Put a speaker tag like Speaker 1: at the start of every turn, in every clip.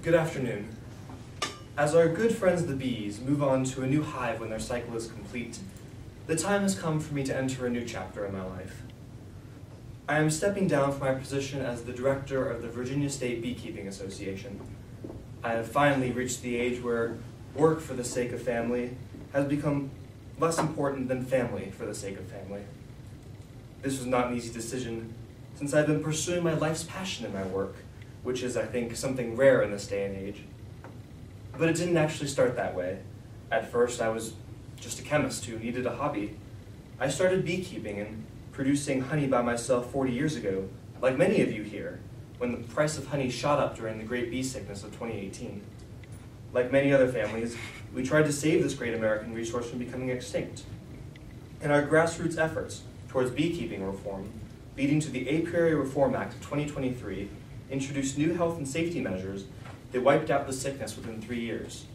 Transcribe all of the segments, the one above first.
Speaker 1: Good afternoon. As our good friends the bees move on to a new hive when their cycle is complete, the time has come for me to enter a new chapter in my life. I am stepping down from my position as the director of the Virginia State Beekeeping Association. I have finally reached the age where work for the sake of family has become less important than family for the sake of family. This was not an easy decision, since I've been pursuing my life's passion in my work, which is, I think, something rare in this day and age. But it didn't actually start that way. At first, I was just a chemist who needed a hobby. I started beekeeping and producing honey by myself 40 years ago, like many of you here, when the price of honey shot up during the Great Bee Sickness of 2018. Like many other families, we tried to save this great American resource from becoming extinct. In our grassroots efforts towards beekeeping reform, leading to the Apiary Reform Act of 2023, introduced new health and safety measures that wiped out the sickness within 3 years.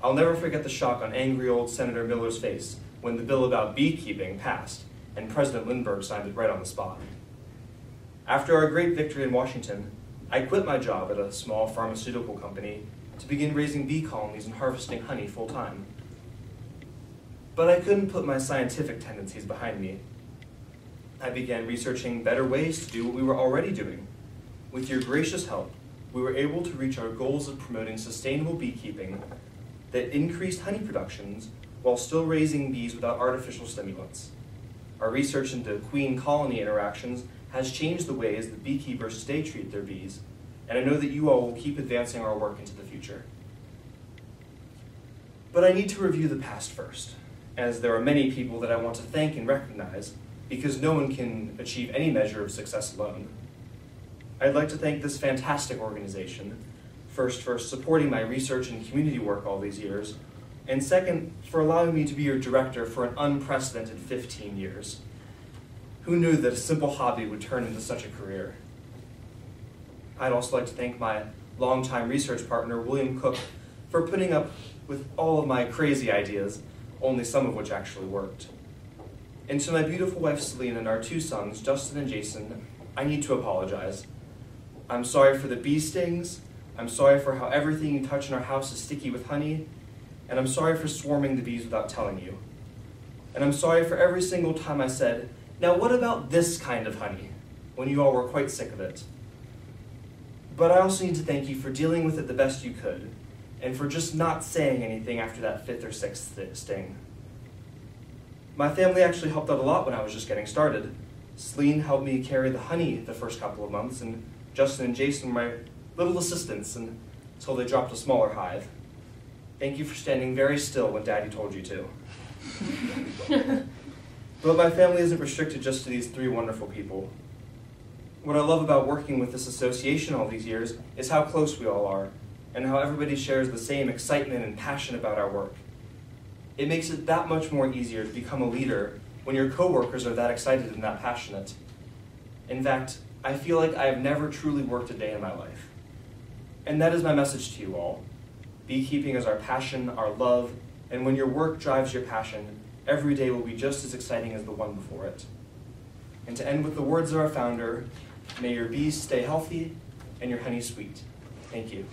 Speaker 1: I'll never forget the shock on angry old Senator Miller's face when the bill about beekeeping passed and President Lindbergh signed it right on the spot. After our great victory in Washington, I quit my job at a small pharmaceutical company to begin raising bee colonies and harvesting honey full-time. But I couldn't put my scientific tendencies behind me. I began researching better ways to do what we were already doing. With your gracious help, we were able to reach our goals of promoting sustainable beekeeping that increased honey productions while still raising bees without artificial stimulants. Our research into queen-colony interactions has changed the ways that beekeepers today treat their bees, and I know that you all will keep advancing our work into the future. But I need to review the past first, as there are many people that I want to thank and recognize, because no one can achieve any measure of success alone. I'd like to thank this fantastic organization, first for supporting my research and community work all these years, and second, for allowing me to be your director for an unprecedented 15 years. Who knew that a simple hobby would turn into such a career? I'd also like to thank my longtime research partner, William Cook, for putting up with all of my crazy ideas, only some of which actually worked. And to my beautiful wife, Celine, and our 2 sons, Justin and Jason, I need to apologize. I'm sorry for the bee stings, I'm sorry for how everything you touch in our house is sticky with honey, and I'm sorry for swarming the bees without telling you. And I'm sorry for every single time I said, "Now what about this kind of honey?" when you all were quite sick of it. But I also need to thank you for dealing with it the best you could, and for just not saying anything after that 5th or 6th sting. My family actually helped out a lot when I was just getting started. Celine helped me carry the honey the first couple of months, and Justin and Jason were my little assistants until they dropped a smaller hive. Thank you for standing very still when Daddy told you to. But my family isn't restricted just to these 3 wonderful people. What I love about working with this association all these years is how close we all are, and how everybody shares the same excitement and passion about our work. It makes it that much more easier to become a leader when your coworkers are that excited and that passionate. In fact, I feel like I have never truly worked a day in my life. And that is my message to you all. Beekeeping is our passion, our love, and when your work drives your passion, every day will be just as exciting as the one before it. And to end with the words of our founder, may your bees stay healthy and your honey sweet. Thank you.